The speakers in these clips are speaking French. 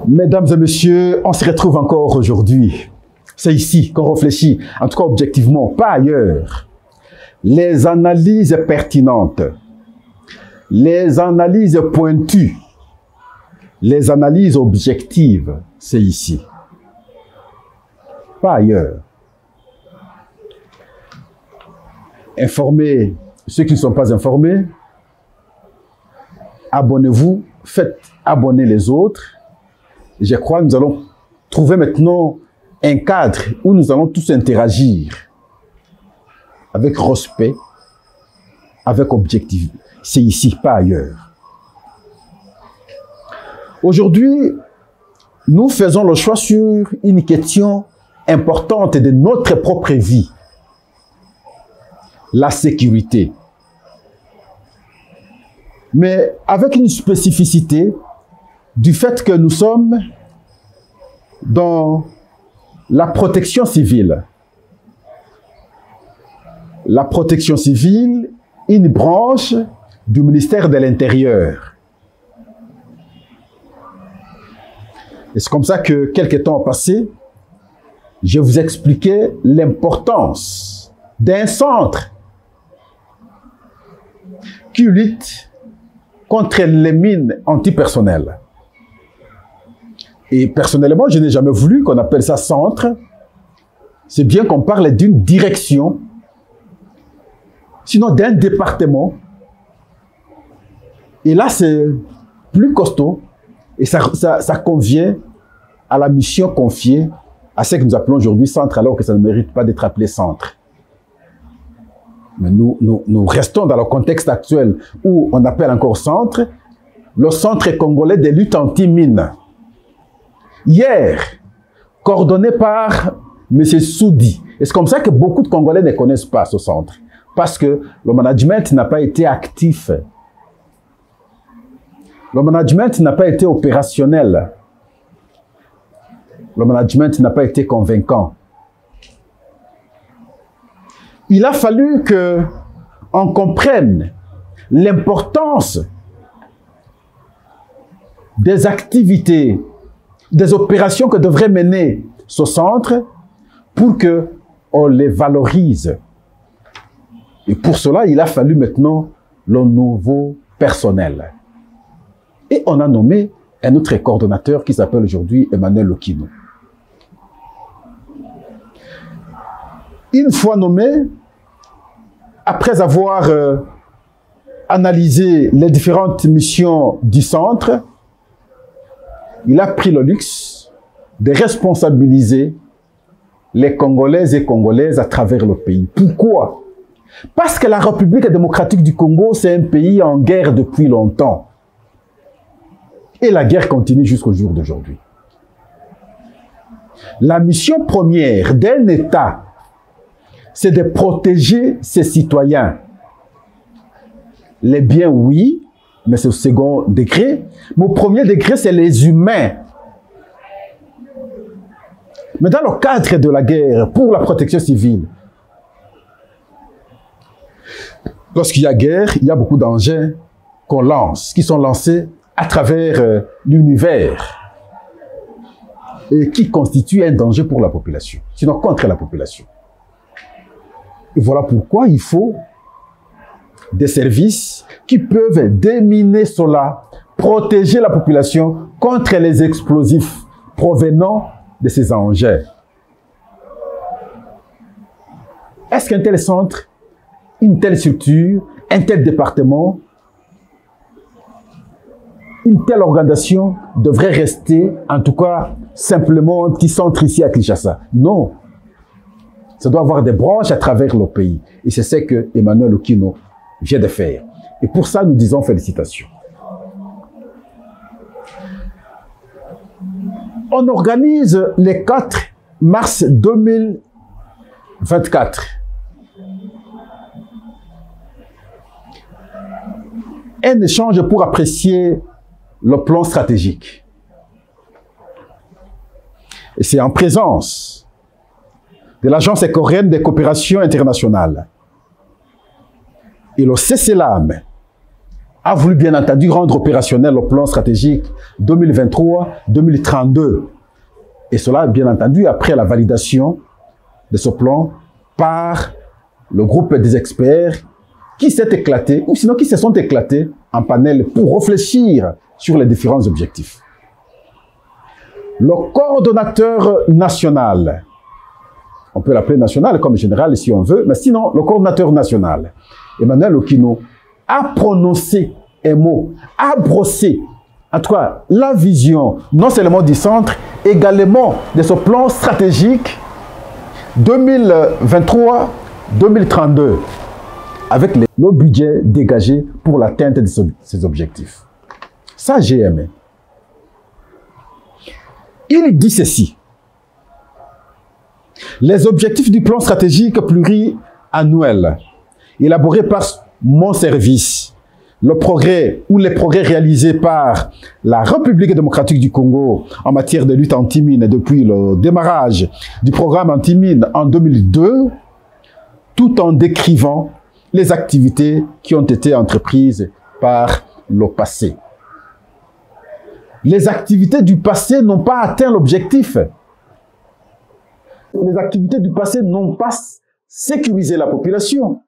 Mesdames et messieurs, on se retrouve encore aujourd'hui. C'est ici qu'on réfléchit, en tout cas objectivement, pas ailleurs. Les analyses pertinentes, les analyses pointues, les analyses objectives, c'est ici. Pas ailleurs. Informez ceux qui ne sont pas informés. Abonnez-vous, faites abonner les autres. Je crois que nous allons trouver maintenant un cadre où nous allons tous interagir avec respect, avec objectivité. C'est ici, pas ailleurs. Aujourd'hui, nous faisons le choix sur une question importante de notre propre vie. La sécurité. Mais avec une spécificité du fait que nous sommes dans la protection civile. La protection civile, une branche du ministère de l'Intérieur. Et c'est comme ça que, quelques temps passé, je vous expliquais l'importance d'un centre qui lutte contre les mines antipersonnelles. Et personnellement, je n'ai jamais voulu qu'on appelle ça centre. C'est bien qu'on parle d'une direction, sinon d'un département. Et là, c'est plus costaud. Et ça convient à la mission confiée à ce que nous appelons aujourd'hui centre, alors que ça ne mérite pas d'être appelé centre. Mais nous restons dans le contexte actuel où on appelle encore centre, le centre congolais de lutte anti-mine. Hier, coordonné par M. Soudi. Et c'est comme ça que beaucoup de Congolais ne connaissent pas ce centre. Parce que le management n'a pas été actif. Le management n'a pas été opérationnel. Le management n'a pas été convaincant. Il a fallu qu'on comprenne l'importance des activités, des opérations que devrait mener ce centre pour qu'on les valorise. Et pour cela, il a fallu maintenant le nouveau personnel. Et on a nommé un autre coordonnateur qui s'appelle aujourd'hui Emmanuel Okino. Une fois nommé, après avoir analysé les différentes missions du centre, il a pris le luxe de responsabiliser les Congolaises et Congolaises à travers le pays. Pourquoi? Parce que la République démocratique du Congo, c'est un pays en guerre depuis longtemps. Et la guerre continue jusqu'au jour d'aujourd'hui. La mission première d'un État, c'est de protéger ses citoyens. Les biens, oui, mais c'est au second degré. Mais au premier degré, c'est les humains. Mais dans le cadre de la guerre, pour la protection civile, lorsqu'il y a guerre, il y a beaucoup d'engins qu'on lance, qui sont lancés à travers l'univers et qui constituent un danger pour la population, sinon contre la population. Et voilà pourquoi il faut des services qui peuvent déminer cela, protéger la population contre les explosifs provenant de ces engins. Est-ce qu'un tel centre, une telle structure, un tel département, une telle organisation devrait rester, en tout cas, simplement un petit centre ici à Kinshasa? Non. Ça doit avoir des branches à travers le pays. Et c'est ce que Emmanuel Okino vient de faire. Et pour ça, nous disons félicitations. On organise le 4 mars 2024 un échange pour apprécier le plan stratégique. Et c'est en présence de l'Agence coréenne de coopération internationale et le CCLAM a voulu bien entendu rendre opérationnel le plan stratégique 2023-2032. Et cela, bien entendu, après la validation de ce plan par le groupe des experts qui s'est éclaté, ou sinon qui se sont éclatés en panel pour réfléchir sur les différents objectifs. Le coordonnateur national, on peut l'appeler national comme général si on veut, mais sinon, le coordonnateur national, Emmanuel Okino, a prononcé un mot, a brossé, en tout cas, la vision, non seulement du centre, également de ce plan stratégique 2023-2032, avec le budget dégagé pour l'atteinte de ces objectifs. Ça, j'ai aimé. Il dit ceci. Les objectifs du plan stratégique pluriannuel, élaboré par mon service, le progrès ou les progrès réalisés par la République démocratique du Congo en matière de lutte anti-mine depuis le démarrage du programme anti-mine en 2002, tout en décrivant les activités qui ont été entreprises par le passé. Les activités du passé n'ont pas atteint l'objectif. Les activités du passé n'ont pas sécurisé la population.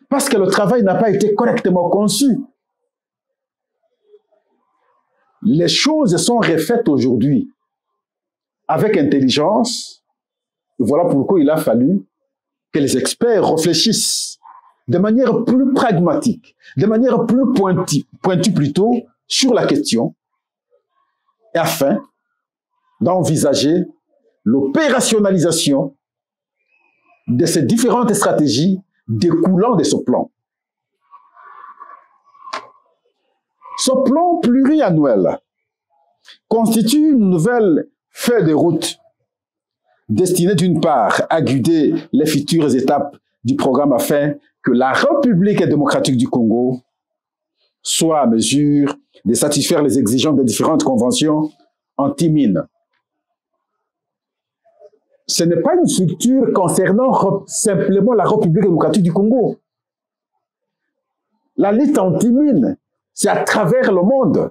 Parce que le travail n'a pas été correctement conçu. Les choses sont refaites aujourd'hui avec intelligence. Et voilà pourquoi il a fallu que les experts réfléchissent de manière plus pragmatique, de manière plus pointue plutôt, sur la question, afin d'envisager l'opérationnalisation de ces différentes stratégies découlant de ce plan. Ce plan pluriannuel constitue une nouvelle feuille de route destinée d'une part à guider les futures étapes du programme afin que la République démocratique du Congo soit à mesure de satisfaire les exigences des différentes conventions anti-mines. Ce n'est pas une structure concernant simplement la République démocratique du Congo. La lutte anti-mine, c'est à travers le monde.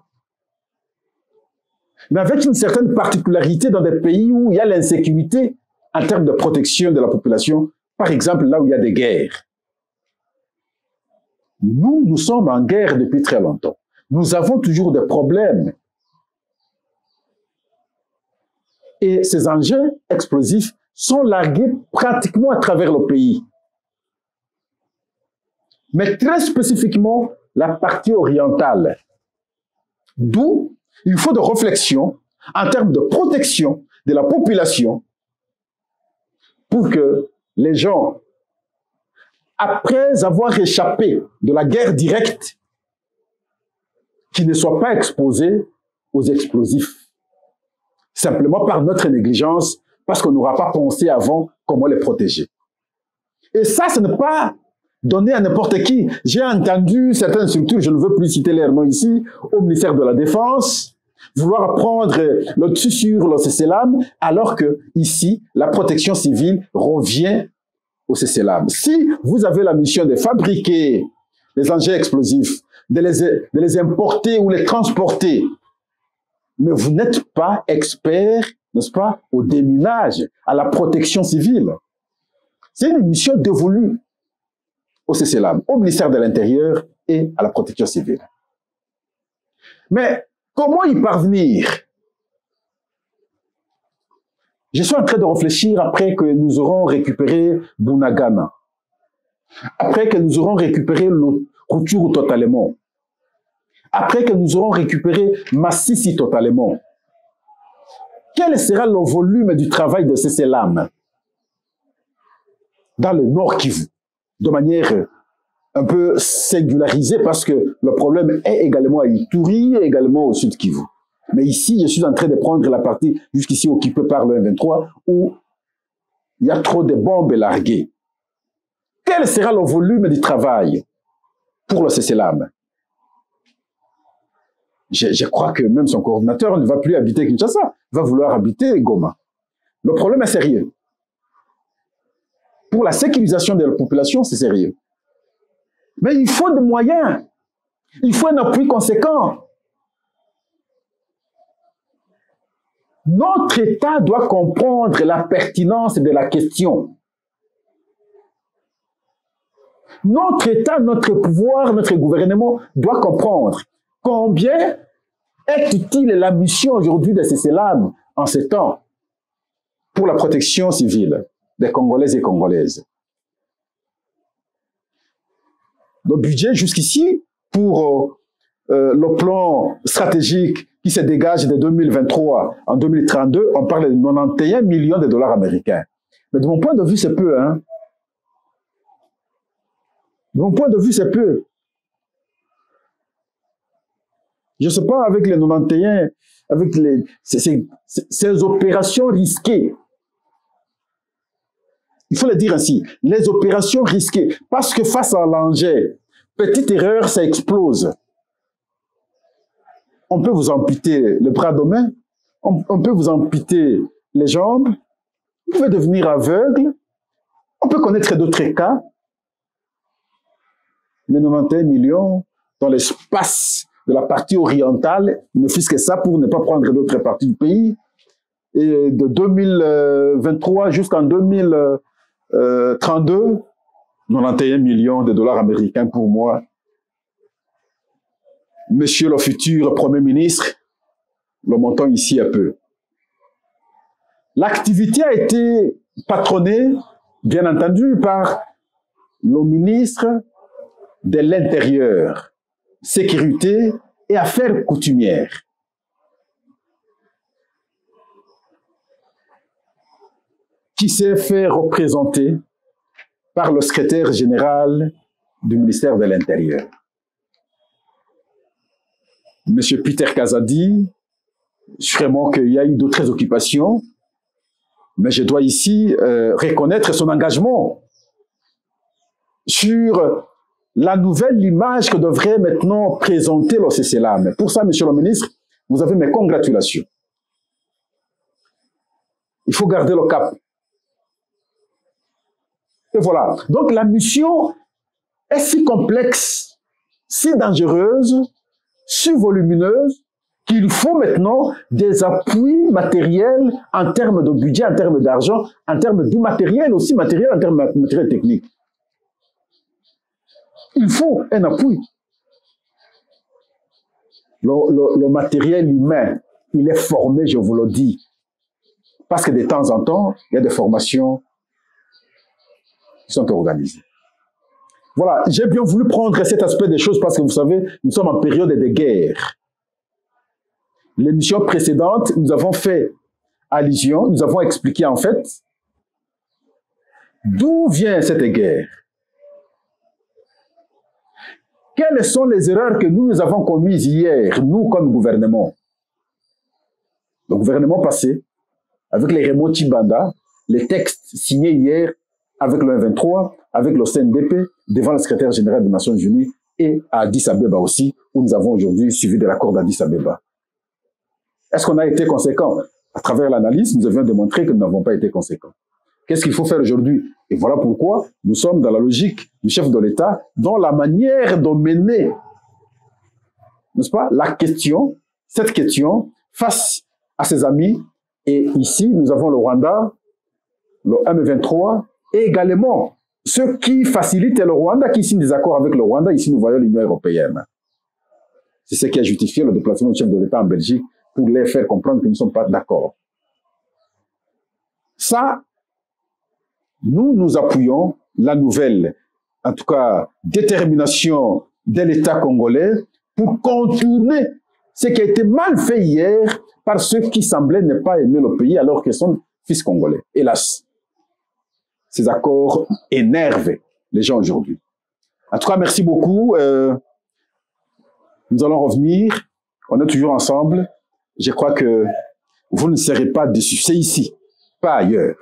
Mais avec une certaine particularité dans des pays où il y a l'insécurité en termes de protection de la population, par exemple là où il y a des guerres. Nous sommes en guerre depuis très longtemps. Nous avons toujours des problèmes. Et ces engins explosifs sont largués pratiquement à travers le pays. Mais très spécifiquement, la partie orientale. D'où il faut de réflexion en termes de protection de la population pour que les gens, après avoir échappé de la guerre directe, qui ne soient pas exposés aux explosifs. Simplement par notre négligence, parce qu'on n'aura pas pensé avant comment les protéger. Et ça, ce n'est pas donné à n'importe qui. J'ai entendu certaines structures, je ne veux plus citer leur nom ici, au ministère de la Défense, vouloir prendre le dessus sur le CCLAM, alors que ici, la protection civile revient au CCLAM. Si vous avez la mission de fabriquer les engins explosifs, de les importer ou les transporter, mais vous n'êtes pas expert, n'est-ce pas, au déminage, à la protection civile. C'est une mission dévolue au CCLAM, au ministère de l'Intérieur et à la protection civile. Mais comment y parvenir? Je suis en train de réfléchir après que nous aurons récupéré Bunagana, après que nous aurons récupéré le Rutshuru totalement, après que nous aurons récupéré Massissi totalement. Quel sera le volume du travail de CCLAM dans le Nord Kivu, de manière un peu singularisée, parce que le problème est également à Ituri et également au Sud Kivu. Mais ici, je suis en train de prendre la partie jusqu'ici occupée par le M23, où il y a trop de bombes larguées. Quel sera le volume du travail pour le CCLAM? Je crois que même son coordinateur ne va plus habiter Kinshasa, va vouloir habiter Goma. Le problème est sérieux. Pour la sécurisation de la population, c'est sérieux. Mais il faut des moyens. Il faut un appui conséquent. Notre État doit comprendre la pertinence de la question. Notre État, notre pouvoir, notre gouvernement doit comprendre combien est utile la mission aujourd'hui de ces CELAM en ces temps pour la protection civile des Congolais et Congolaises. Le budget jusqu'ici, pour le plan stratégique qui se dégage de 2023 en 2032, on parle de 91 millions de dollars américains. Mais de mon point de vue, c'est peu. Hein? De mon point de vue, c'est peu. Je ne sais pas, avec les 91, avec ces opérations risquées. Il faut le dire ainsi, les opérations risquées, parce que face à l'enjeu, petite erreur, ça explose. On peut vous amputer le bras demain, on peut vous amputer les jambes, vous pouvez devenir aveugle, on peut connaître d'autres cas, mais 91 millions dans l'espace de la partie orientale, ne fût-ce que ça pour ne pas prendre d'autres parties du pays, et de 2023 jusqu'en 2032, 91 millions de dollars américains pour moi. Monsieur le futur Premier ministre, le montant ici est peu. L'activité a été patronnée, bien entendu, par le ministre de l'Intérieur, Sécurité et Affaires coutumières. Qui s'est fait représenter par le secrétaire général du ministère de l'Intérieur. Monsieur Peter Kazadi, sûrement qu'il y a eu d'autres occupations, mais je dois ici reconnaître son engagement sur la nouvelle image que devrait maintenant présenter le CCLAM. Pour ça, monsieur le ministre, vous avez mes congratulations. Il faut garder le cap. Et voilà. Donc la mission est si complexe, si dangereuse, si volumineuse, qu'il faut maintenant des appuis matériels en termes de budget, en termes d'argent, en termes du matériel aussi, matériel en termes de matériel technique. Il faut un appui. Le matériel humain, il est formé, je vous le dis. Parce que de temps en temps, il y a des formations qui sont organisées. Voilà, j'ai bien voulu prendre cet aspect des choses parce que vous savez, nous sommes en période de guerre. L'émission précédente, nous avons fait allusion, nous avons expliqué en fait d'où vient cette guerre. Quelles sont les erreurs que nous avons commises hier, nous comme gouvernement? Le gouvernement passé, avec les Raymond Tshibanda, les textes signés hier avec le 23, avec le CNDP, devant le secrétaire général des Nations Unies et à Addis Abeba aussi, où nous avons aujourd'hui suivi de l'accord d'Addis Abeba. Est-ce qu'on a été conséquent? À travers l'analyse, nous avions démontré que nous n'avons pas été conséquents. Qu'est-ce qu'il faut faire aujourd'hui? Et voilà pourquoi nous sommes dans la logique du chef de l'État, dans la manière de mener, n'est-ce pas, la question, cette question, face à ses amis. Et ici, nous avons le Rwanda, le M23, et également ceux qui facilitent le Rwanda, qui signent des accords avec le Rwanda. Ici, nous voyons l'Union européenne. C'est ce qui a justifié le déplacement du chef de l'État en Belgique pour les faire comprendre que nous ne sommes pas d'accord. Ça, nous appuyons la nouvelle, en tout cas, détermination de l'État congolais pour contourner ce qui a été mal fait hier par ceux qui semblaient ne pas aimer le pays alors qu'ils sont fils congolais. Hélas, ces accords énervent les gens aujourd'hui. En tout cas, merci beaucoup. Nous allons revenir. On est toujours ensemble. Je crois que vous ne serez pas déçus. C'est ici, pas ailleurs.